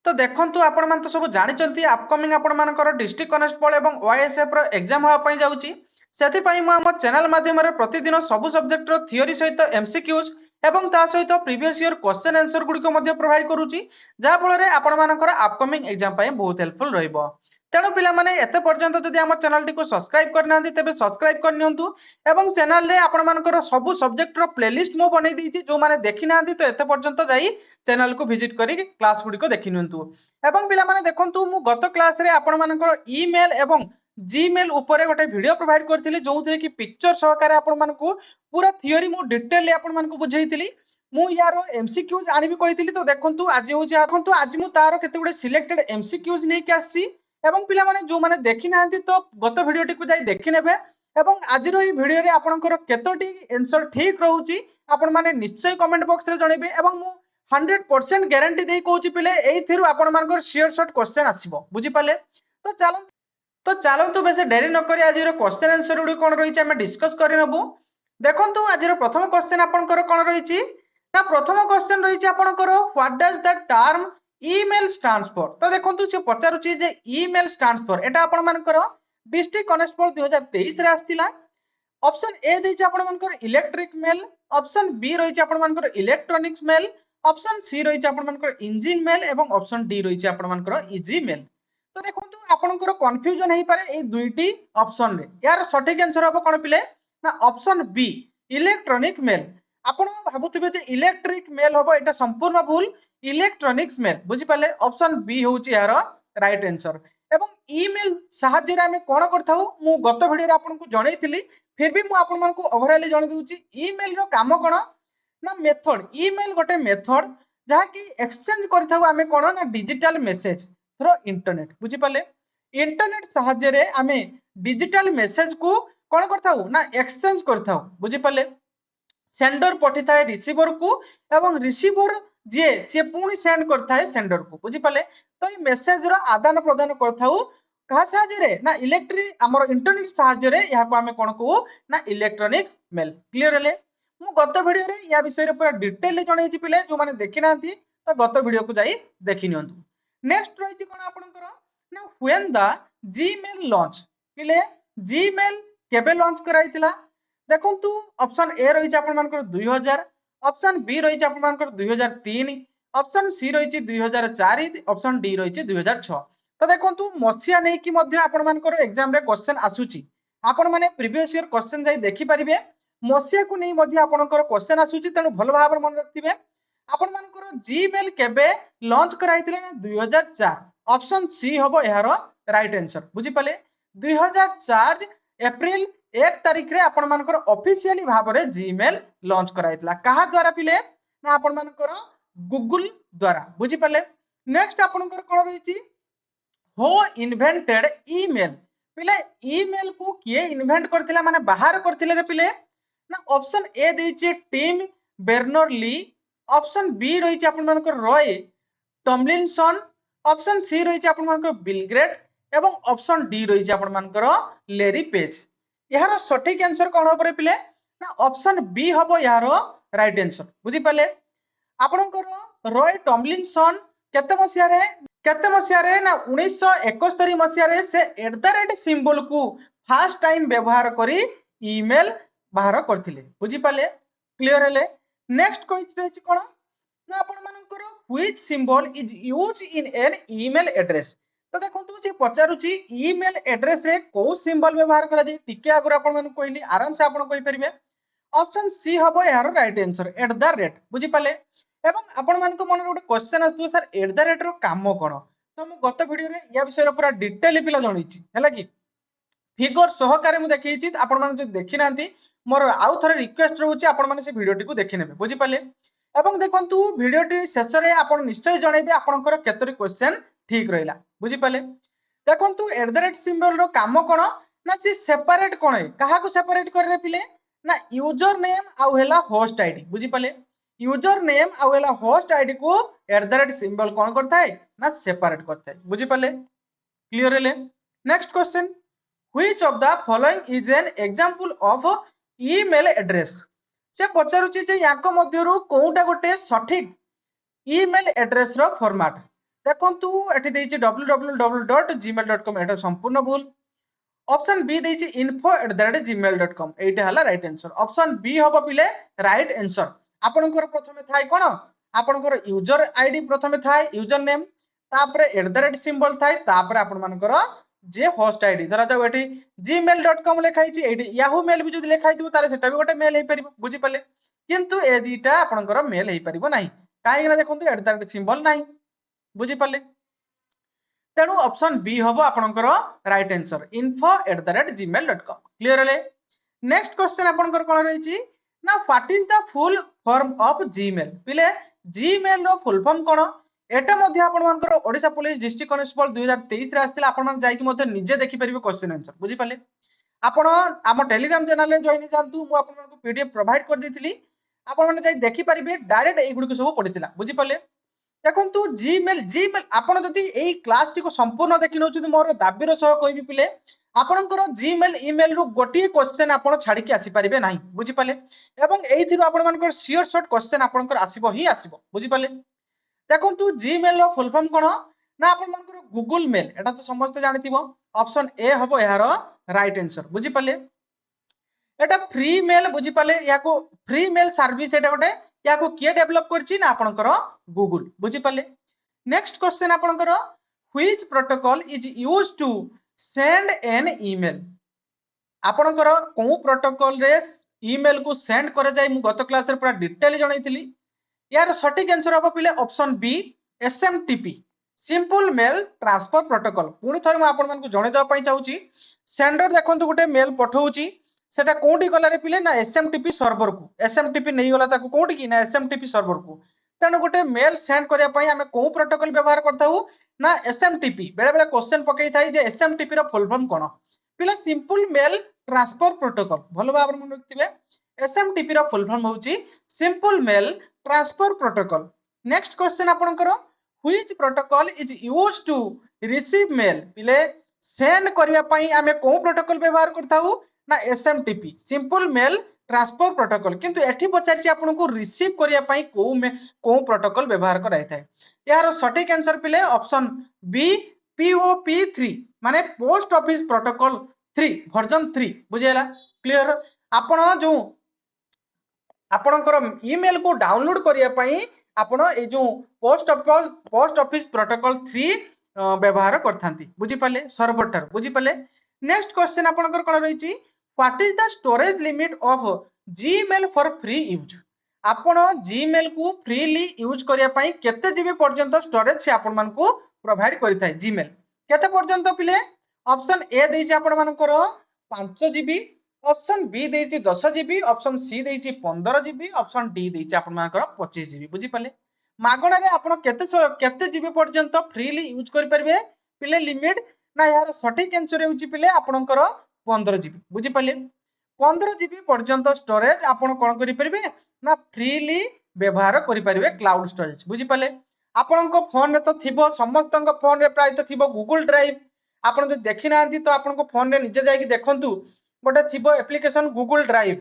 तो देखंतु आपण मान तो सब जानिचंती अपकमिंग आपण मानकर डिस्ट्रिक्ट कनेस्टेबल एवं ओएसएफ रो एग्जाम होआ पई जाउची सेति पई म हम चैनल माध्यम रे प्रतिदिन सब सब्जेक्ट रो थ्योरी सहित एमसीक्यूज एवं ता सहित प्रीवियस ईयर क्वेश्चन आंसर गुडी को मध्ये प्रोवाइड करूची जा फल रे आपण मानकर अपकमिंग एग्जाम पई बहुत हेल्पफुल रहइबो। तेणु पिला माने एते पर्यंत जदि हमर चैनल टी को सब्सक्राइब करना तेबे सब्सक्राइब कर नियंतु एवं चैनल रे आपण मानकर सब सब्जेक्ट रो प्लेलिस्ट मो बनै दीची जो माने देखि नांती तो एते पर्यंत जाई चैनल को विजिट करी क्लास गुडी को देखि नियंतु। एवं पिला माने देखंतु मु गत क्लास रे आपण मानकर ईमेल एवं जीमेल ऊपर गोटे वीडियो प्रोवाइड करथिली जोथरे कि पिक्चर सहकारे आपण मानकू पूरा थ्योरी मु डिटेल आपण मानकू बुझाइथिली मु यारो एमसीक्यूज आनिबी कहिथिली। तो देखंतु आज होची देखंतु आज मु तारो केते गुडे सिलेक्टेड एमसीक्यूज नै के आसी एवं पिला माने जो माने देखि नांती तो गत वीडियो टी को जाई देखि नेबे एवं आज रो ई वीडियो रे आपनकर केतोटी आंसर ठीक रहउची आपण माने निश्चय कमेंट बॉक्स रे जणेबे एवं मु 100% गारंटी दे कहूची पिले एइथिरु आपण मानकर शेयर शॉट क्वेश्चन आसीबो बुझी पाले। तो चलंतु बेसे देरी न करी आज रो क्वेश्चन आंसर गुडी कोन रहिची हम डिस्कस करि नबु। देखंतु आज रो प्रथम क्वेश्चन आपनकर कोन रहिची ना प्रथम क्वेश्चन रहिची आपनकर what does the term email stands for. तो देखंतु से पचारुची जे ईमेल स्टैंड्स फॉर एटा आपण मानकर डिस्ट्रिक्ट कनेस्टेबल 2023 रे आस्तिला। ऑप्शन ए देछि आपण मानकर इलेक्ट्रिक मेल, ऑप्शन बी रहिछि आपण मानकर इलेक्ट्रॉनिक्स मेल, ऑप्शन सी रहिछि आपण मानकर इंजिन मेल एवं ऑप्शन डी रहिछि आपण मानकर इजी मेल। तो देखंतु आपनकर कंफ्यूजन हेई पारे ए दुईटी ऑप्शन रे यार सठिक आंसर हबो कोन पिले ना ऑप्शन बी इलेक्ट्रॉनिक मेल। आपण भाबुथिबे जे इलेक्ट्रिक मेल हबो एटा संपूर्ण भूल इलेक्ट्रॉनिक्स मेल बुझी पाले ऑप्शन बी होउची यार राइट आंसर। एवं ईमेल सहाय्य रे हमें कोन करथाउ मु गत वीडियो रे आपनकु जणैथिली फिर भी मु आपन मानकु ओवरऑल जण देउची ईमेल रो काम कोन ना मेथड ईमेल गोटे मेथड जहा कि एक्सचेंज करथाउ हमें कोन ना डिजिटल मैसेज थ्रू इंटरनेट बुझी पाले इंटरनेट सहाय्य रे हमें डिजिटल मैसेज को कोन करथाउ ना एक्सचेंज करथाउ बुझी पाले सेंडर पठिथाय रिसीवर को एवं रिसीवर जे से पुणी सेंड करथाय सेंडर को बुझी पाले। तो ई मेसेज रो आदान प्रदान करथाउ कहा सहाय्य रे ना इलेक्ट्रिक हमर इंटरनेट सहाय्य रे या को हमें कोन को ना इलेक्ट्रॉनिक्स मेल क्लियर हेले। मु गत वीडियो रे या विषय रे पूरा डिटेल जणैछि पिले जो माने देखि नांती तो गत वीडियो को जाई देखि नियंतु। नेक्स्ट रहिछि कोन आपनकर ना व्हेन द जीमेल लॉन्च पिले जीमेल केबे लॉन्च कराइतिला। देखंतु ऑप्शन ए रहिछि आपन मानकर 2000, ऑप्शन बी रहिछि आपन मानकर 2003, ऑप्शन सी रहिछि 2004, ऑप्शन डी रहिछि 2006। तो देखंतु मसिया नै कि मध्ये आपन मानकर एग्जाम रे क्वेश्चन आसुची आपन माने प्रीवियस ईयर क्वेश्चन जाई देखि परिबे मसिया को नै मध्ये आपनकर क्वेश्चन आसुची तेनु भलो भाबर मन रखथिबे। आपन मानकर जीमेल केबे लॉन्च कराइतिले ना 2004 ऑप्शन सी हबो एहारो राइट आंसर बुझी पाले 2004 अप्रैल 1 तारिख रे आपण मानकर ऑफिशियली भाव रे जीमेल लॉन्च कराइतला कहा द्वारा पिले ना आपण मानकर गूगल द्वारा बुझी पाले। नेक्स्ट आपनकर कोन रहिछि हो इन्वेंटेड ईमेल पिले ईमेल को किए इन्वेंट करथिला माने बाहर करथिले रे पिले ना ऑप्शन ए देछि Tim Berners Lee, option B रहिछि आपण मानकर रॉय टॉमलिनसन, ऑप्शन सी रहिछि आपण मानकर बिल ग्रेट एवं ऑप्शन डी रहिछि आपण मानकर लेरी पेज। यार सठिक आंसर कोन होबरे पिले ना ऑप्शन बी हबो यार राइट आंसर बुझी पाले। आपनकर रॉय टॉमलिनसन केते मसिया रे ना 1971 मसिया रे से @ सिंबल को फर्स्ट टाइम व्यवहार करी ईमेल बाहर करथिले बुझी पाले क्लियर हेले। नेक्स्ट क्वेश्चन रहिछि कोन ना आपण मानकर which symbol is used in an email address. तो देखंतु से पचारुची ईमेल एड्रेस रे को सिंबल व्यवहार करा जे टिके आगर आपण मन कोइली आराम से आपण कोइ परिबे ऑप्शन सी हबो यार राइट आंसर @ बुझी पाले। एवं आपण मन को मन गोटे क्वेश्चन आस्तु सर @ रो काम कोन तो मु गत वीडियो रे या विषय रो पूरा डिटेल पिला जणैछि हैला कि फिगर सहकारे मु देखैछि आपण मन जे देखि नांती मोर आउ थरे रिक्वेस्ट रहउछि आपण मन से वीडियो टी को देखि नेबे बुझी पाले। एवं देखंतु वीडियो टी शेष रे आपण निश्चय जणैबे आपनकर केतरी क्वेश्चन ठीक रहिला बुझी पाले। देखंतु @ सिंबल रो काम कोन ना से सेपरेट कोन है कहा को सेपरेट करे पिले ना यूजर नेम आउ हेला होस्ट आईडी बुझी पाले यूजर नेम आउ हेला होस्ट आईडी को @ सिंबल कोन करथाय ना सेपरेट करथाय बुझी पाले क्लियर हेले। Next question which of the following is an example of email address से पचारुची जे याको मध्यरु कोउटा गोटे सठिक ईमेल एड्रेस रो फॉर्मेट। देखंतु एठी देछि www.gmail.com एटा संपूर्ण भूल। ऑप्शन बी देछि info@gmail.com एटा हला राइट आंसर। ऑप्शन बी हबो पिले राइट आंसर। आपनकर प्रथमे थाय कोन आपनकर यूजर आईडी प्रथमे थाय यूजर नेम तापरे सिंबल थाय तापरे आपन मानकर जे होस्ट आईडी धरा जाऊ एठी gmail.com लिखाई छि एठी याहू मेल भी जदि लिखाई दिबो ताले सेटा भी गोटे मेल हे परिबो बुझि पले किंतु ए दीटा आपनकर मेल हे परिबो नाही काहे ना देखंतु सिंबल नाही बुझि पले तेणु ऑप्शन बी हम आपनकर राइट आंसर info@gmail.com क्लियर ले नेक्स्ट क्वेश्चन आपनकर कोन रहिछि ना what is the full form of Gmail पिले जीमेल रो फुल फॉर्म कोन एटा मध्ये आपन मानकर ओडिसा पुलिस डिस्ट्रिक्ट कॉन्स्टेबल 2023 रे आस्थिला आपन मान जाई कि मध्ये निजे देखि परिबे क्वेश्चन आंसर बुझि पाले आपण आम टेलीग्राम चैनल रे जॉइन जानतु मु आपन मानक पीडीएफ प्रोवाइड कर देथिली आपन माने जाई देखि परिबे डायरेक्ट एई गुडी को सब पडितिला बुझि पाले देखंतु जीमेल जीमेल आपण जदि एई क्लास टी को संपूर्ण देखि नउछु मोर दाबीर सह कहबी पिले आपनकर जीमेल ईमेल रु गोटी क्वेश्चन आपण छाडी के आसी परिबे नाही बुझि पाले एवं एई थिरु आपण मानकर सियोर शॉर्ट क्वेश्चन आपनकर आसीबो ही आसीबो बुझि पाले देखंतु जीमेल रो फुल फॉर्म कोन ना आपण मानकर गूगल मेल एटा तो समस्त जानिथिबो ऑप्शन ए हबो यार राइट आंसर बुझि पाले एटा फ्री मेल बुझी पाले याको फ्री मेल सर्विस एटा गोटे याको किए डेवलप करछि ना आपनकर गूगल बुझी पाले नेक्स्ट क्वेश्चन आपनकर which protocol is used to send an email आपनकर को प्रोटोकॉल रे ईमेल को सेंड करे जाय मु गत क्लास रे पूरा डिटेल जणाइथिली यार सटीक आंसर हबो पिले option B SMTP simple mail transfer protocol पुणी थरे मु आपन मानकु जणे दवा पई चाहूची सेंडर देखंतु गोटे मेल पठौची सेटा कोठी गला रे पिले ना एसएमटीपी सर्वर को एसएमटीपी नै गला ताको कोठी की ना एसएमटीपी सर्वर को तेणु गोटे मेल सेंड करिया पई हमें को प्रोटोकॉल व्यवहार करताऊ ना एसएमटीपी बेले बेले क्वेश्चन पकई थाई जे एसएमटीपी रो फुल फॉर्म कोन पिले सिंपल मेल ट्रांसफर प्रोटोकॉल भलो भाबरे मन रखथिबे एसएमटीपी रो फुल फॉर्म होउची simple mail transfer protocol next question आपनकर which protocol is used to receive mail पिले सेंड करिया पई हमें को प्रोटोकॉल व्यवहार करताऊ ना SMTP simple mail transfer protocol किंतु एठी पचारछि आपन को रिसीव करिया पई को प्रोटोकॉल व्यवहार कराय थाय यार सटीक आंसर पिले ऑप्शन बी POP3 माने पोस्ट ऑफिस प्रोटोकॉल 3 वर्जन 3 बुझियला क्लियर आपन जो आपनकर ईमेल को डाउनलोड करिया पई आपन ए जो पोस्ट ऑफिस प्रोटोकॉल 3 व्यवहार करथांती बुझि पाले सर्वर टर बुझि पाले नेक्स्ट क्वेश्चन आपनकर कोन रहिछि what is the storage limit of Gmail for free use आपण जीमेल को फ्रीली यूज करिया पई केते जीबी पर्यंत स्टोरेज से आपण मान को प्रोवाइड करिथाय जीमेल केते पर्यंत पिले ऑप्शन ए देछि आपण मानकर 5 जीबी ऑप्शन बी देछि 10 जीबी ऑप्शन सी देछि 15 जीबी ऑप्शन डी देछि आपण मानकर 25 जीबी बुझि पाले मागणा रे आपण केते जीबी पर्यंत फ्रीली यूज करि परबे पिले लिमिट ना यार सटीक आंसर हेउछि पिले आपणकर 15 जीबी बुझी पाले 15 जीबी पर्यंत स्टोरेज आपण कोन करि परबे ना फ्रीली व्यवहार करि परबे क्लाउड स्टोरेज बुझी पाले आपणको फोन रे तो थिबो समस्तंक फोन रे प्राय तो थिबो गूगल ड्राइव आपण जो देखि नांती तो आपणको फोन रे निजे जाई कि देखंतु गोटे थिबो एप्लीकेशन गूगल ड्राइव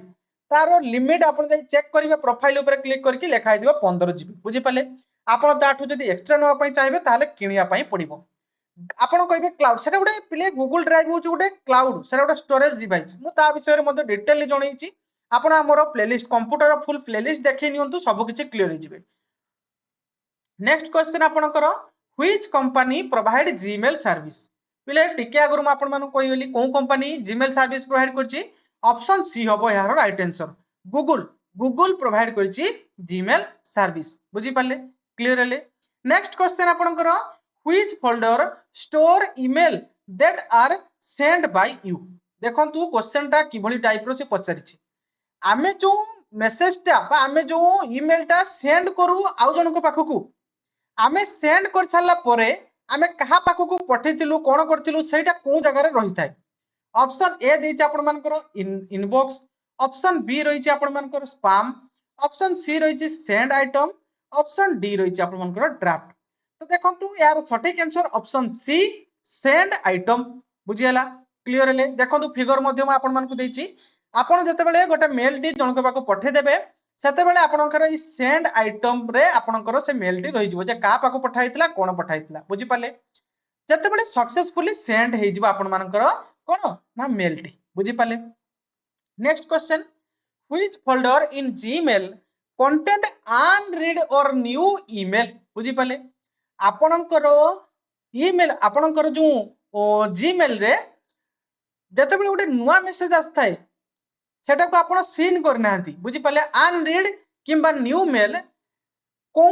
तारो लिमिट आपण जाई चेक करिवे प्रोफाइल ऊपर क्लिक करके लिखाई दिबो 15 जीबी बुझी पाले आपण ताठु जदी एक्स्ट्रा नवा पई चाहबे ताले किनिया पई पड़िबो आपण कहबे क्लाउड सेटा गोटे पिले गूगल ड्राइव होची गोटे क्लाउड सेटा गोटे स्टोरेज डिवाइस मु ता विषय रे मध्ये डिटेल जणैछि आपण हमर प्लेलिस्ट कंप्यूटर फुल प्लेलिस्ट देखि नियंतु सब किछि क्लियर हो जिवे नेक्स्ट क्वेश्चन आपनकर which company provide Gmail service पिले टिके अगर मु आपण मानु कहि गेली को कंपनी जीमेल सर्विस प्रोवाइड करछि ऑप्शन सी हबो यार right answer Google Google provide करछि जीमेल सर्विस बुझी पाले क्लियर ले नेक्स्ट क्वेश्चन आपनकर which folder store email that are send by you देखंतु क्वेश्चन टा किभली टाइप रो से पचारिछि आमे जो मेसेज टा बा आमे जो ईमेल टा सेंड करू आउ जनक पाखकू आमे सेंड कर सारला परे आमे कहा पाखकू पठैतिलु कोन करतिलु सेटा को जगह रे रहि थाय ऑप्शन ए देछि आपण मानकर इनबॉक्स ऑप्शन बी रहिछि आपण मानकर स्पैम ऑप्शन सी रहिछि सेंड आइटम ऑप्शन डी रहिछि आपण मानकर ड्राफ्ट तो देखंतु यार सटीक answer option c send item बुझियला क्लियर ले देखंतु फिगर मध्यम आपण मानकु देछि आपण जते बेले गोटे मेल टी जनक पाको पठे देबे सेतेबेले आपनकर ई सेंड आइटम रे आपनकर से मेल टी रहि जे का पाको पठाइतला कोन पठाइतला बुझी पाले जेतेबेले सक्सेसफुली सेंड हे जिवो आपन मानकर कोन ना मेल टी बुझी पाले next question which folder in Gmail content unread और न्यू ईमेल बुझी पाले आपनकर ईमेल आपनकर जो जीमेल रे जेतेबेले गोटे नुवा मेसेज आस्थाय सेटा को आपण सीन करना बुझी पाले अनरीड किंबा न्यू मेल को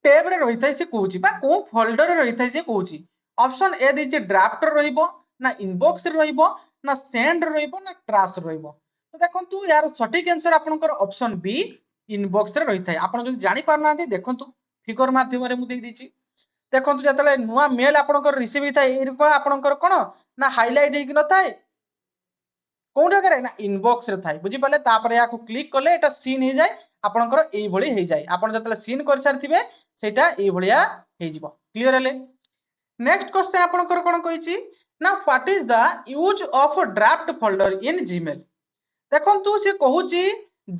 टैब रे रही थाई से कहूची बा को फोल्डर रे रही थाई से कहूची ऑप्शन ए दैछि ड्राफ्ट रे रहइबो ना इनबॉक्स रे रहइबो ना सेंड रे रहइबो ना ट्रैश रे रहइबो तो देखंतु यार सटीक आंसर आपनकर ऑप्शन बी इनबॉक्स रे रही थाई आपण जदि जानि पारनांती देखंतु फिगर माध्यम रे मु देई दिछि देखंतु जतले नुवा मेल आपनकर रिसीव थाई ए रूपा आपनकर कोन ना हाइलाइट हे कि न थाई कोन जगह ना इनबॉक्स रे थाई बुझी पाले तापर या को क्लिक करले एटा सीन हे जाय आपनकर एई भली हे जाय आपण जतले सीन कर सारथिबे सेटा एई भलिया हे जिवो क्लियर हले नेक्स्ट क्वेश्चन आपनकर कोन कहिछि ना what is the use of draft folder in Gmail देखंतु से कहूछि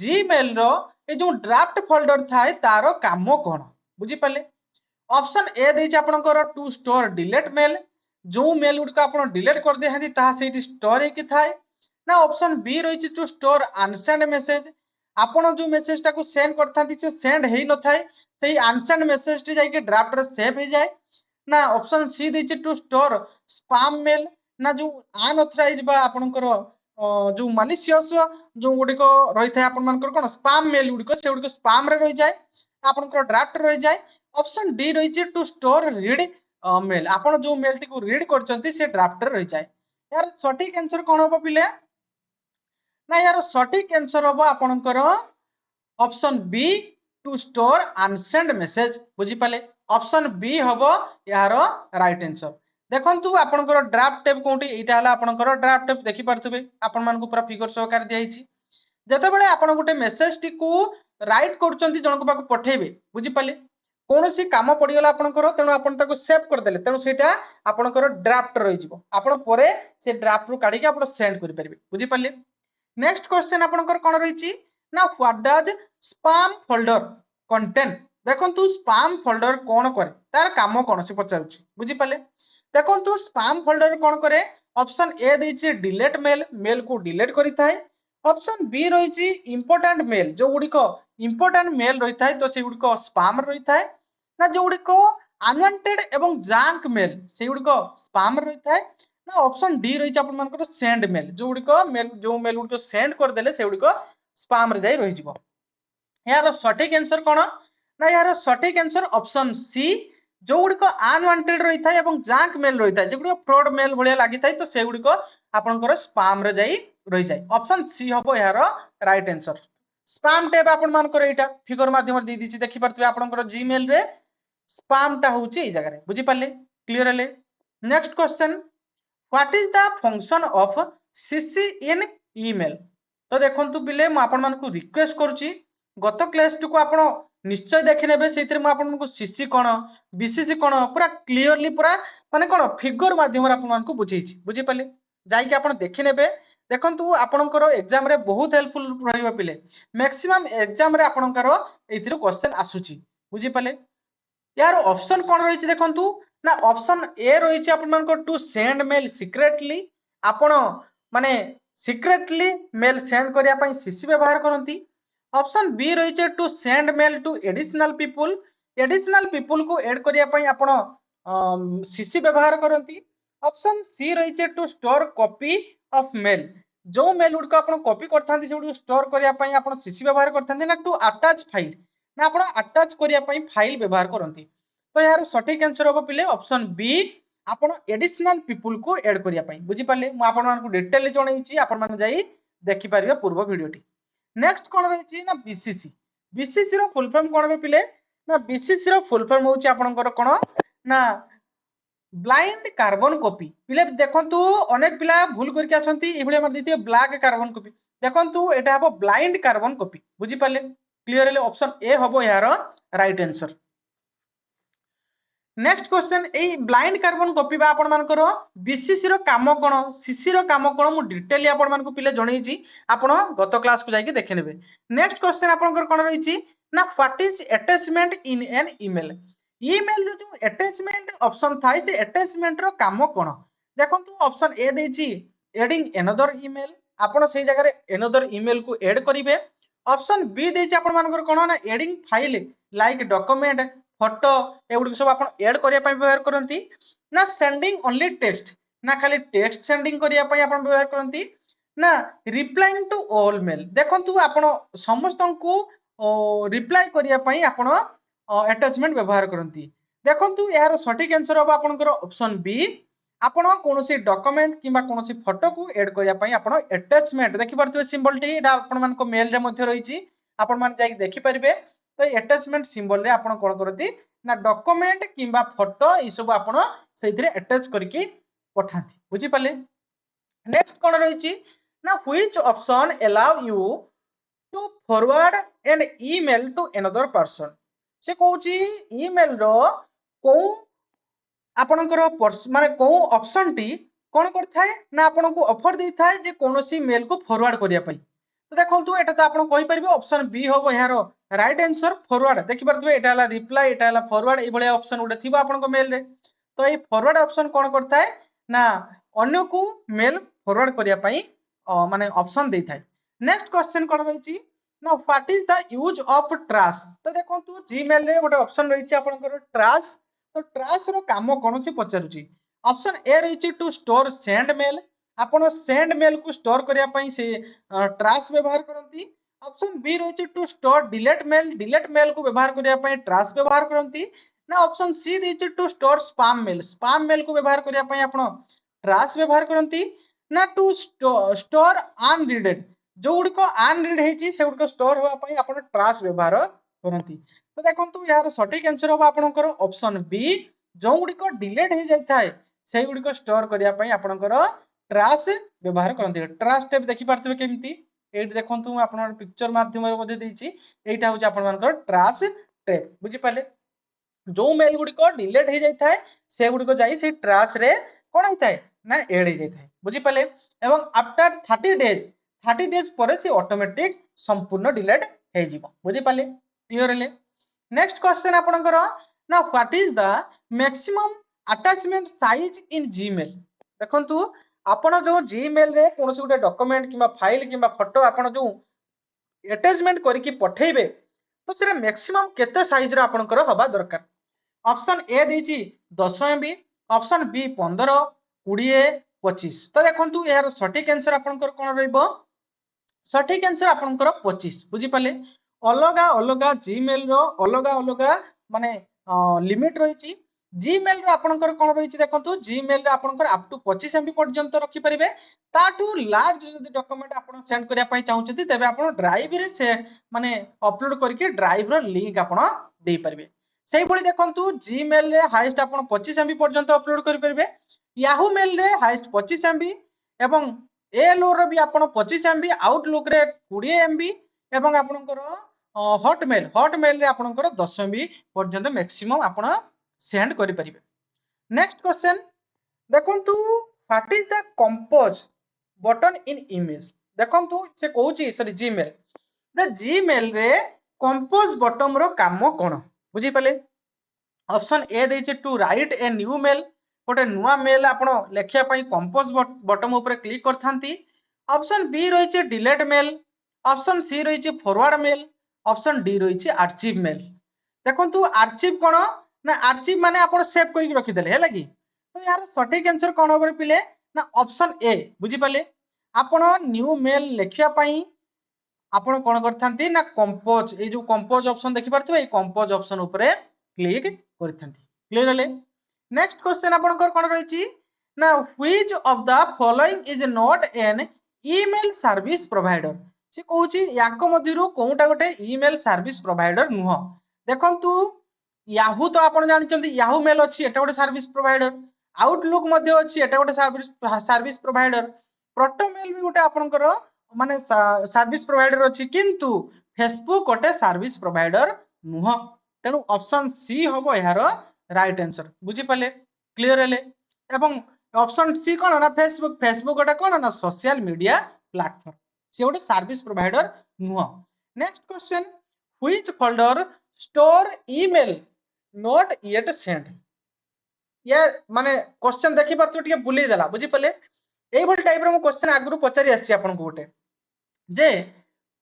जीमेल रो ए जो ड्राफ्ट फोल्डर थाए तारो कामो कोन बुझी पाले ऑप्शन ए दैछि आपनकर टू स्टोर डिलीट मेल जो मेल गुड का आपण डिलीट कर दे हंदी ता सेठी स्टोर हे कि थाए ना ऑप्शन बी रही टू स्टोर अनसेंड मेसेज आपण जो मेसेज टाको सेंड करथांती से सेंड हेई न थाए सेही अनसेंड मेसेज टी जाई के ड्राफ्ट रे सेव हे जाय ना ऑप्शन सी दैछि टू स्टोर स्पैम मेल ना जो अनऑथराइज बा आपनकर जो मालिशियस जो गुडी को रही थाए आपण मानकर कोन स्पैम मेल गुडी को स्पैम रे रही जाय आपनकर ड्राफ्ट रे रही जाय ऑप्शन डी रही टू स्टोर रीड मेल आपण जो मेल टी को रीड करचंती से ड्राफ्ट रे रही जाय यार सटीक आंसर कोन होबो पिले ना यार सटीक आंसर होबो आपनकर option B to store unsent message बुझी पाले ऑप्शन बी होबो यार राइट आंसर देखंतु आपनकर ड्राफ्ट टैब कोंटी एटा हला आपनकर ड्राफ्ट टैब देखि परथबे आपन मान को पूरा फिगर सहकार दिया हिची जते आपण गोटे मेसेज टी को राइट करचंती जणको पाको पठेबे बुझी पाले कोनोसी काम पडिगला आपनकर तेनु आपण ताको सेव कर देले तेनु सेटा आपनकर ड्राफ्ट रहि जिवो आपण परे से ड्राफ्ट रु काढी के आपण सेंड करि परबे बुझी पाले नेक्स्ट क्वेश्चन आपनकर कोन रहिची ना what does spam folder contain देखंतु स्पैम फोल्डर कोन करे तार काम कोन से पचाउची बुझी पाले देखंतु स्पैम फोल्डर कोन करे ऑप्शन ए दैछि डिलीट मेल मेल को डिलीट करि थाए ऑप्शन बी रहिछि इंपोर्टेंट मेल जो गुडी को इंपोर्टेंट मेल रही थाए तो से गुडी को स्पैम रही थाए ना जो गुडी को अनवांटेड एवं जंक मेल से गुडी को स्पैम रही थाए ना ऑप्शन डी रही अपन मान को सेंड मेल जो गुडी को मेल गुडी को सेंड कर देले से गुडी को स्पैम रे जाई रही जिवो यार सटीक आंसर कोन ना यार सटीक आंसर ऑप्शन सी जो गुडी को अनवांटेड रही थाए एवं जंक मेल रही थाए जो गुडी फ्रॉड मेल भलिया लागि थाए तो से गुडी को आपनकर स्पैम रे जाई रही जाय ऑप्शन सी हबो यार राइट आंसर स्पैम टैब आपन मान कर एटा फिगर माध्यम रे दी दिछि देखि परतबे आपनकर जीमेल रे स्पैम टा होउची ए जगह रे बुझी पाले क्लियर हले next question what is the function of CC in email तो देखंतु बिले म आपन मान को रिक्वेस्ट करूची गत क्लास टू को आपन निश्चय देखि नेबे सेतिर म आपन को सीसी कोन बीसीसी कोन पूरा क्लियरली पूरा माने कोन फिगर माध्यम रे आपन मान को बुझेछि बुझी पाले जाई कि आपन देखि नेबे देखंतु आपनकर एग्जाम रे बहुत हेल्पफुल रहिबा पिले मैक्सिमम एग्जाम रे आपनकर एथिरो क्वेश्चन आसुची बुझी पाले यार ऑप्शन कोन रहिछि देखंतु ना ऑप्शन ए रहिछि आपन मानकर टू सेंड मेल सीक्रेटली आपण माने सीक्रेटली मेल सेंड करिया पई सीसी व्यवहार करंती ऑप्शन बी रहिछि to send mail to additional people को ऐड करिया पई आपण सीसी व्यवहार करंती ऑप्शन सी रहिछि to store copy of mail जो मेल गुड को आपण कॉपी करथांती से गुड स्टोर करिया पई आपण सीसी व्यवहार करथांती ना टू अटैच फाइल ना आपण अटैच करिया पई फाइल व्यवहार करंती तो यार सटीक आंसर होबो पिले ऑप्शन बी आपण एडिशनल पीपल को ऐड करिया पई बुझी पाले मु आपण मान को डिटेल जणैछि आपण मान जाई देखि परिबे पूर्व वीडियोटी नेक्स्ट कोन रहिछि ना बीसीसी रो फुल फॉर्म कोन बे पिले ना बीसीसी रो फुल फॉर्म होछि आपनकर कोन ना ब्लाइंड कार्बन कॉपी पिले देखंतु अनेक पिला भूल करके आछंती एभले मार दिथिए ब्लैक कार्बन कॉपी देखंतु एटा हबो ब्लाइंड कार्बन कॉपी बुझी पाले क्लियर हले ऑप्शन ए हबो यार राइट आंसर नेक्स्ट क्वेश्चन एई ब्लाइंड कार्बन कॉपी बा आपण मानकर बीसीसी रो काम कोन सीसी रो काम कोन मु डिटेली आपण मानकु पिले जणैछि आपण गत क्लास को जाई देखि नेबे नेक्स्ट क्वेश्चन आपनकर कोन रहिछि ना what is attachment in an email email रो जो अटैचमेंट ऑप्शन थाइ से अटैचमेंट रो काम कोन देखंतु ऑप्शन ए देछि एडिंग अनदर ईमेल आपण सेही जगह रे अनदर ईमेल को ऐड करिवे ऑप्शन बी देछि आपण मानकर कोन ना adding file like document photo एगुडी सब आपण ऐड करिया पय व्यवहार करंती ना सेंडिंग ओनली टेक्स्ट ना खाली टेक्स्ट सेंडिंग करिया पय आपण व्यवहार करंती ना रिप्लाइंग टू ऑल मेल देखंतु आपण समस्तंकु रिप्लाई करिया पय आपण अटैचमेंट व्यवहार करंती देखंतु यार सटीक आंसर हो आपनकर ऑप्शन बी आपण कोनोसी डॉक्यूमेंट किबा कोनोसी फोटो को ऐड करिया पय आपण अटैचमेंट देखि परथि सिंबल टी एटा आपण मान को मेल रे मध्ये रहिछि आपण मान जाई देखि परिबे तो अटैचमेंट सिंबल रे आपण कोन करती ना डॉक्यूमेंट किबा फोटो ई सब आपण सेथिरे अटैच करके पठाती बुझी पाले नेक्स्ट कोन रहिछि ना which option allow you to forward an email to another person से कहूची ईमेल रो को आपनकर माने को ऑप्शन टी कोन करथाय ना आपन को ऑफर दै थाय जे कोनोसी मेल को फॉरवर्ड करिया पई तो देखंतु एटा तो आपण कहि परिबे ऑप्शन बी होबो यारो राइट आंसर फॉरवर्ड देखि परथबे एटा हला रिप्लाई एटा हला फॉरवर्ड ए भले ऑप्शन उडे थिबो आपन को मेल रे तो ए फॉरवर्ड ऑप्शन कोन करथाय ना अन्य को मेल फॉरवर्ड करिया पई माने ऑप्शन दै थाय नेक्स्ट क्वेश्चन कोन रहिछि ना what is the use of trash तो देखंतु जीमेल रे गोटे ऑप्शन रहिछि आपनकर ट्रैश तो ट्रैश रो काम कोन से पचारुछि ऑप्शन ए रहिछि टू स्टोर सेंड मेल आपण सेंड मेल को स्टोर करिया पई से ट्रैश व्यवहार करंती ऑप्शन बी रहिछि टू स्टोर डिलीट मेल को व्यवहार करिया पई ट्रैश व्यवहार करंती ना ऑप्शन सी रहिछि टू स्टोर स्पैम मेल को व्यवहार करिया पई आपण ट्रैश व्यवहार करंती ना टू स्टोर अनरीडेड जो गुडी को अनरीड हेछि से गुडी को स्टोर होआ पई आपण ट्रैश व्यवहार करंती तो देखंतु यार सटीक आंसर होबा आपनकर ऑप्शन बी जो गुडी को डिलीट हे जाय थाए से गुडी को स्टोर करिया पई आपनकर ट्रैश व्यवहार करंती ट्रैश टेप देखि पारथबे केमिति एठी देखंतु आपन पिक्चर माध्यम रे मध्ये देछि एटा होछि आपन मानकर ट्रैश टेप बुझि पाले जो मेल गुडी को डिलीट हे जाय थाए से गुडी को जाई से ट्रैश रे कोन हे थाए ना ऐड हे जाय थाए बुझि पाले एवं आफ्टर 30 डेज पर से ऑटोमेटिक संपूर्ण डिलीट हे जिवो बुझि पाले क्लियर हेले नेक्स्ट क्वेश्चन आपनकर ना what is the maximum attachment size in Gmail देखंतु आपण जो जीमेल रे कोनोसी गुटे डॉक्यूमेंट किबा फाइल किबा फोटो आपण जो अटैचमेंट करिकि पठेइबे तो सेरा मैक्सिमम केते साइज रे आपनकर हबा दरकार ऑप्शन ए देछि 10 एमबी ऑप्शन बी 15 20 25 तो देखंतु यार सटीक आंसर आपनकर कोन रहइबो सटीक आंसर आपनकर 25 बुझि पाले अलगा अलगा जीमेल रो अलगा अलगा माने लिमिट रहिछि जीमेल रो आपनकर कोन रहिछि देखंतु जीमेल रे आपनकर अप टू 25 एमबी पर्यंत रखि परिबे ताटू लार्ज जदि डॉक्यूमेंट आपन सेंड करिया पई चाहुछथि तबे आपन ड्राइव रे से माने अपलोड करके ड्राइव रो लिंक आपन देई परिबे सेही भली देखंतु जीमेल रे हाईएस्ट आपन 25 एमबी पर्यंत अपलोड करि परिबे याहू मेल रे हाईएस्ट 25 एमबी एवं एएलओ रो भी आपन 25 एमबी आउटलुक रे 20 एमबी एवं आपनकर हॉटमेल रे आपनकर 10 एमबी पर्यंत मैक्सिमम आपन सेंड करि परिबे नेक्स्ट क्वेश्चन देखंतु what is the compose button in image देखंतु से कहूची सॉरी जीमेल द जीमेल रे कंपोज बटन रो काम कोन बुझी पाले ऑप्शन ए दैछि to write a new mail गोटे नुआ मेल आपण लेखिया पई कंपोज बटन ऊपर क्लिक करथांती ऑप्शन बी रहिछि डिलीट मेल ऑप्शन सी रहिछि फॉरवर्ड मेल ऑप्शन डी रहिछि आर्चिव मेल देखंतु आर्चिव कोन ना आर्चिव माने आपण सेव करिक रखि देले हैला कि तो यार सटीक आंसर कोन होबे पिले ना ऑप्शन ए बुझी पाले आपण न्यू मेल लेखिया पई आपण कोन करथांती ना कंपोज ए जो कंपोज ऑप्शन देखि परथबे ए कंपोज ऑप्शन ऊपर क्लिक करथांती क्लियर हले नेक्स्ट क्वेश्चन आपण कोन रहिछि ना which of the following is not an email service provider से कहूची याको मध्यरु कोउटा गोटे ईमेल सर्विस प्रोवाइडर नुह देखंतु याहू तो आपण जानिचंती याहू मेल अछि एटा गोटे सर्विस प्रोवाइडर आउटलुक मध्ये अछि एटा गोटे सर्विस प्रोवाइडर प्रोटोमेल भी गोटे आपनकर माने सर्विस प्रोवाइडर अछि किंतु फेसबुक गोटे सर्विस प्रोवाइडर नुह तेनु ऑप्शन सी होबो यार राइट आंसर बुझी पाले क्लियर हेले एवं ऑप्शन सी कौन ना फेसबुक फेसबुक गोटे कौन ना सोशल मीडिया प्लेटफॉर्म से गोटे सर्विस प्रोवाइडर नुह next question which folder store email not yet send ये माने क्वेश्चन देखि पारथु टिके बुली देला बुझी पाले एई भल टाइप रो क्वेश्चन आगु पचारि आछि आपन को गोटे जे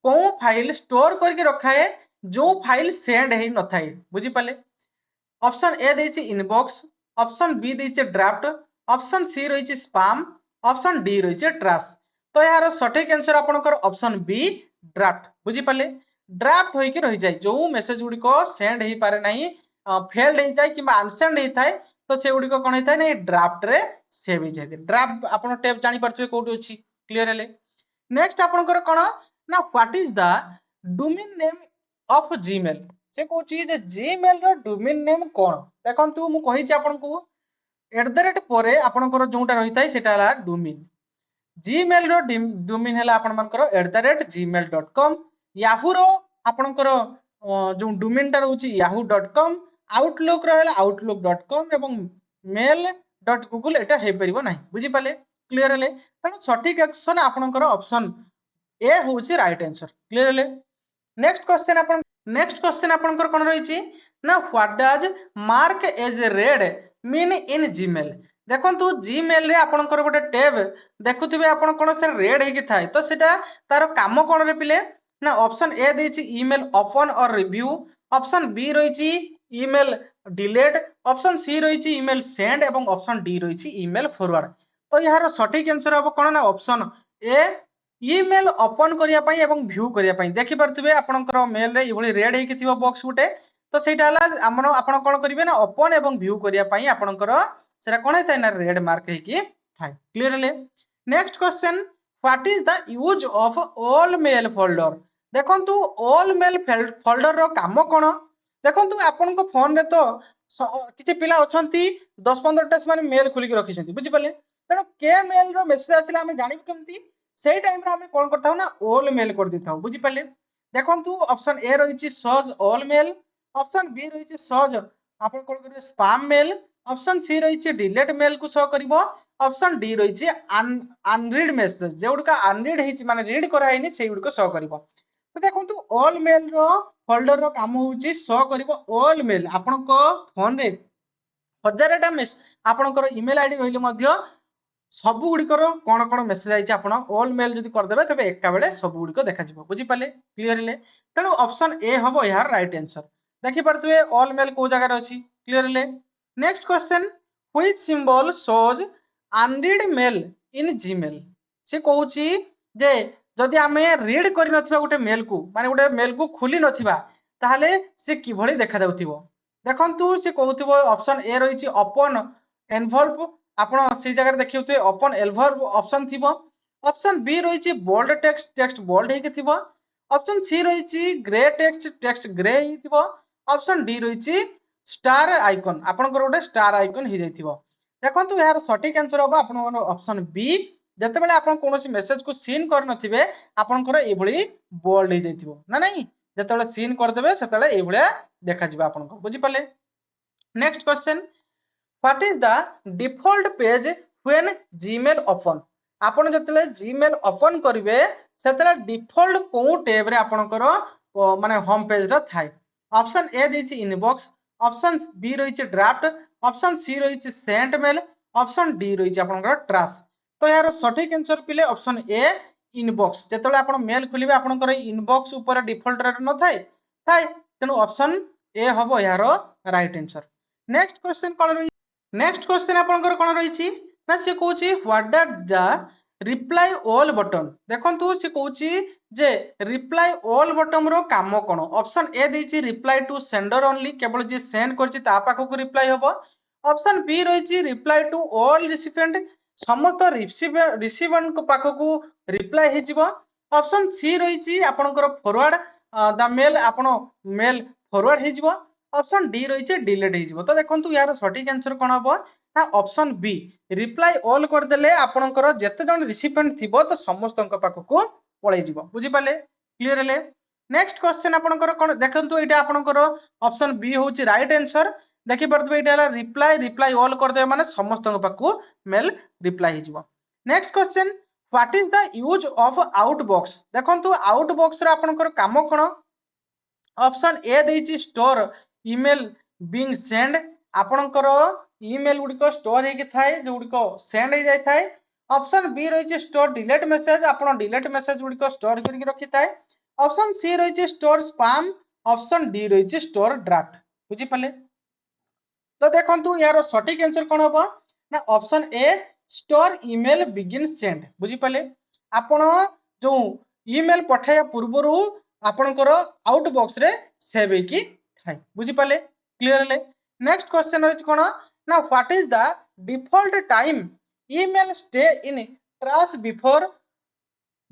को फाइल स्टोर करके रखा है जो फाइल सेंड हे न थाए बुझी पाले ऑप्शन ए देछि इनबॉक्स ऑप्शन बी देछि ड्राफ्ट ऑप्शन सी रही स्पैम ऑप्शन डी रही ट्रैश तो यार सठिक आंसर आपनकर ऑप्शन बी ड्राफ्ट बुझी पाले ड्राफ्ट होइके रहि जाय जो मेसेज गुडी को सेंड हे पारे नाही फेल्ड हे जाय किबा अनसेंड हे थाए तो से गुडी को कोन हे थाए नै ड्राफ्ट रे सेव हे जाय ड्राफ्ट आपन टेप जानि परथुए कोठी अछि क्लियर हेले नेक्स्ट आपनकर कोन ना what is the domain name of Gmail से कहूँ जे जीमेल रो डोमेन नेम कौन देखंतु मु कहि छी आपन को @ परे आपनकर जोटा रही थाए सेटा हला डोमेन जीमेल रो डोमेन हला आपन मानकर @gmail.com याहू रो आपनकर जो डोमेन टा रहउची yahoo.com आउटलुक रो हला outlook.com एवं mail.google एटा हे परिबो नाही बुझी पाले क्लियर हेले तनो सठिक एक्शन आपनकर ऑप्शन ए होउची राइट आंसर क्लियर हेले नेक्स्ट क्वेश्चन आपनकर कोन रहिची ना what does mark as read mean in Gmail देखंतु जीमेल रे आपनकर गोटे टैब देखुथिबे आपन कोन से रेड हे कि थाए तो सेटा तार काम कोन रे पिले ना ऑप्शन ए देछि ईमेल ओपन और रिव्यू ऑप्शन बी रहिची ईमेल डिलीट ऑप्शन सी रहिची ईमेल सेंड एवं ऑप्शन डी रहिची ईमेल फॉरवर्ड तो यार सठिक आंसर हो कोन ना ऑप्शन ए ईमेल ओपन करिया पई एवं व्यू करिया पई देखि परथिबे आपनकर मेल रे इभली रेड हे कि थिबो बॉक्स गुटे तो सेटा हला हमन आपन कोन करिवे ना ओपन एवं व्यू करिया पई आपनकर सेटा कोन हे थाय ना रेड मार्क हे कि थाय क्लियर हेले next question what is the use of all mail folder देखंतु ऑल मेल फोल्डर रो काम कोन देखंतु आपन को फोन रे तो किछि पिला अछंती 10-15 टा माने मेल खुली के रखि छथि बुझि पाले तनो के मेल रो मेसेज आसिला हम जानि केमति सेई टाइम रे हम कोन करथाउ ना ऑल मेल कर दिथाउ बुझि पाले देखंतु ऑप्शन ए रहिछि search all mail option B रहिछि सर्च आपन कोन करिवे स्पैम मेल ऑप्शन सी रहिछि डिलीट मेल को शो करिवो ऑप्शन डी रहिछि अनरीड मेसेज जेउडका अनरीड हिछि माने रीड करा हैनी सेइ गुडको शो करिवो तो देखंतु ऑल मेल रो फोल्डर रो काम होउछि शो करिवो ऑल मेल आपन को फोन रे हजारटा मेस आपनकर ईमेल आईडी रहिले मध्य सब गुड़िकर कौन कौन मेसेज आई आप ऑल मेल जब करदे तेज एका बेले सब गुड़िक देखा बुझी पाले क्लियर हेले तेणु ऑप्शन ए हम यार राइट आंसर देखि पारथुए ऑल मेल को जगह अच्छी क्लियर हेले next question which symbol shows unread mail in Gmail से कहूँ जे जदि आमे रीड करि नथिबा गोटे मेल को माने गोटे मेल को खुली नथिबा ताहाले से किभଳି देखा जाउथिबो देखंतु से कहउथिबो ऑप्शन ए रहिछि ओपन एनवलप आपण से जगह देखिउथे ओपन एनवलप ऑप्शन थिबो ऑप्शन बी रहिछि बोल्ड टेक्स्ट बोल्ड हे के थिबो ऑप्शन सी रहिछि ग्रे टेक्स्ट ग्रे हे थिबो ऑप्शन डी रहिछि स्टार आइकन आपनकर गोटे स्टार आइकन हे जाइथिबो देखंतु यार सटीक आंसर होबा आपन ऑप्शन बी जते बेले आपन कोनोसी मेसेज को सीन कर नथिबे आपनकर एभଳି बोल्ड हे जाइथिबो ना नहीं जते बेले सीन कर देबे सेते बेले एभळिया देखा जिबा आपनकर बुझी पाले next question what is the default page when Gmail open आपन जते जीमेल ओपन करिवे सेते डिफॉल्ट को टैब रे आपनकर माने होम पेज रा थाय ऑप्शन ए देछि इनबॉक्स ऑप्शन बी रहिछि ड्राफ्ट ऑप्शन सी रहिछि सेंट मेल ऑप्शन डी रहिछि आपनकर ट्रैश तो यार सठिक आंसर पिले ऑप्शन ए इनबॉक्स जते आपण मेल खोलिबे आपनकर इनबॉक्स ऊपर डिफॉल्ट रे न थाय थाय तेनु ऑप्शन ए हबो यार राइट आंसर नेक्स्ट क्वेश्चन कोन रही नेक्स्ट क्वेश्चन आपनकर कोन रहिछि ना से कहूछि what does the reply all button देखंतु से कहूछि जे रिप्लाई ऑल बटन रो काम कोन ऑप्शन ए देछि रिप्लाई टू सेंडर ओनली केवल जे सेंड करछि ता पाखो को रिप्लाई हबो ऑप्शन बी रहिछि रिप्लाई टू ऑल रिसिपिएंट समस्त रिसीवर को पाखो को रिप्लाई हे जिवो ऑप्शन सी रहिछि आपनकर फॉरवर्ड द मेल आपन मेल फॉरवर्ड हे जिवो ऑप्शन डी रहिछि डिलीट हे जिवो तो देखंतु यार सटीक आंसर कोन हबो ना ऑप्शन बी रिप्लाई ऑल कर देले आपनकर जते जण रिसिपिएंट थिबो तो समस्त पाखो को पळै जिवो बुझी पाले क्लियर हेले नेक्स्ट क्वेश्चन आपनकर कोन देखंतु एटा आपनकर ऑप्शन बी होछि राइट आंसर देखि परथबे एटा हला रिप्लाई रिप्लाई ऑल कर दे माने समस्त पाखु मेल रिप्लाई ही जिवो। Next question what is the use of outbox देखंतु आउटबॉक्स रे आपनकर काम कोन ऑप्शन ए देछि स्टोर ईमेल बीइंग सेंड आपनकर ईमेल गुडिको स्टोर हे कि थाए जो गुडिको सेंड हे जाय थाए। ऑप्शन बी रही स्टोर डिलीट मेसेज आपन डिलीट मेसेज गुडिको स्टोर करके रखि थाए। ऑप्शन सी रही स्टोर स्पैम ऑप्शन डी रही स्टोर ड्राफ्ट बुझी पाले। तो देखंतु यार सटीक आंसर कोन होबो ना ऑप्शन ए स्टोर ईमेल बिगिन सेंड बुझी पाले। आपण जो ईमेल पठाया पूर्वरु आपनकर आउटबॉक्स रे सेव हे कि थाए बुझी पाले क्लियरली। नेक्स्ट क्वेश्चन रही कोन ना what is the default time email stay in trash before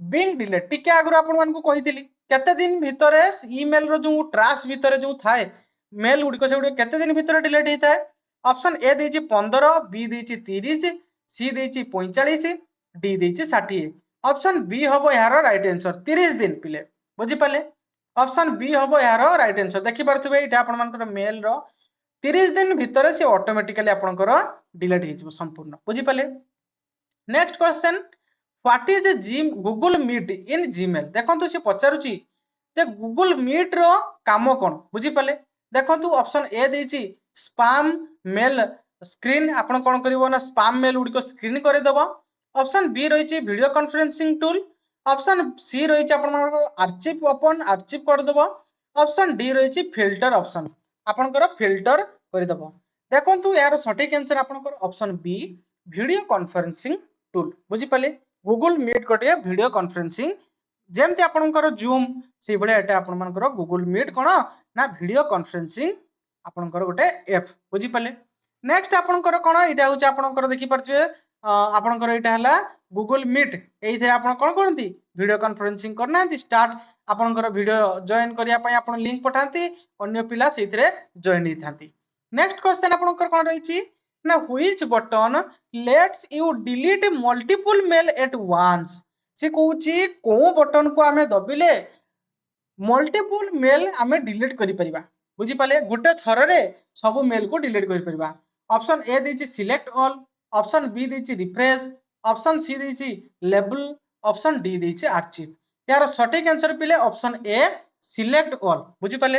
being delete टिके आगु आपण मान को कहितली केते दिन भितरे ईमेल रो जो ट्रैश भितरे जो थाए मेल गुडिको से गुडिको केते दिन भितरे डिलीट हे थाए। ऑप्शन ए देछि 15 बी देछि 30 सी देछि 45 डी देछि 60 ऑप्शन बी हबो यार राइट आंसर 30 दिन पिले बुझी पाले। ऑप्शन बी हबो यार राइट आंसर देखि परथबे एटा आपण मानकर मेल रो 30 दिन भितर से ऑटोमेटिकली आपनकर डिलीट हे जिवो संपूर्ण बुझी पाले। Next question what is Google Meet in Gmail देखंतु से पचारुची जे गूगल मीट रो काम कोन बुझी पाले। देखंतु ऑप्शन ए देछि स्पैम मेल स्क्रीन आपण कोन करिवो ना स्पैम मेल उडी को स्क्रीन करे देबो। ऑप्शन बी रही video conferencing tool option C रही आपण आर्चिव ओपन आर्चिव कर देबो। ऑप्शन डी रही फिल्टर ऑप्शन आपनकर फिल्टर कर देबो। देखंतु यार सटीक आंसर आपनकर option B video conferencing tool बुझी पाले। गूगल मीट गोटे वीडियो कॉन्फ्रेंसिंग जेमती आपनकर जूम से भले एटा आपण मानकर गूगल मीट कोन ना वीडियो कॉन्फ्रेंसिंग आपनकर गोटे ऐप बुझी पाले। नेक्स्ट आपनकर कोन एटा होचे आपनकर देखि परथिबे आपनकर एटा हला गूगल मीट एई थे आपण कोन करंती वीडियो कॉन्फ्रेंसिंग करनांती स्टार्ट आपनकर वीडियो जॉइन करिया पय आपण लिंक पठांती अन्य पिला सेइथरे जॉइन हिथांती। नेक्स्ट क्वेश्चन आपनकर कोन रहिची ना which button lets you delete multiple mail at once से कहूची को बटन को आमे दबिले मल्टीपल मेल आमे डिलीट करि परिबा बुझी पाले गोटे थर रे सब मेल को डिलीट करि परिबा। ऑप्शन ए देछि सिलेक्ट ऑल ऑप्शन बी देछि रिफ्रेश ऑप्शन सी देछि लेबल ऑप्शन डी देछि आर्चिव यार सटीक आंसर पिले ऑप्शन ए सिलेक्ट ऑल बुझी पाले।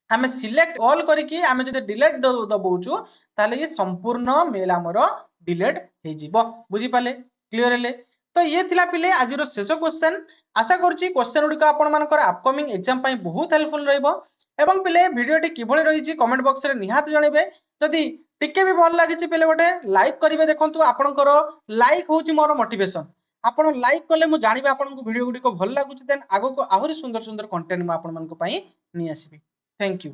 आमे सिलेक्ट ऑल करिकि आमे जदि डिलीट दबौचु ताले ये संपूर्ण मेल हमरो डिलीट हे जिवो बुझी पाले क्लियरली। तो ये थिला पिले आज रो शेष क्वेश्चन आशा करछि क्वेश्चन गुडी को आपण मानकर अपकमिंग एग्जाम पई बहुत हेल्पफुल रहइबो एवं पिले वीडियोटी किभଳି रहिछि कमेंट बॉक्स रे निहात जणेबे जदि टिके भी भल लागिछि पिले गोटे लाइक करिवे देखंतु आपनकर लाइक होछि मोर मोटिवेशन आपण लाइक कले मु जानिबे आपनको वीडियो गुडी को भल लागुछि देन आगो को आहुरी सुंदर सुंदर कंटेंट म आपण मानको पई नि आसीबी। Thank you.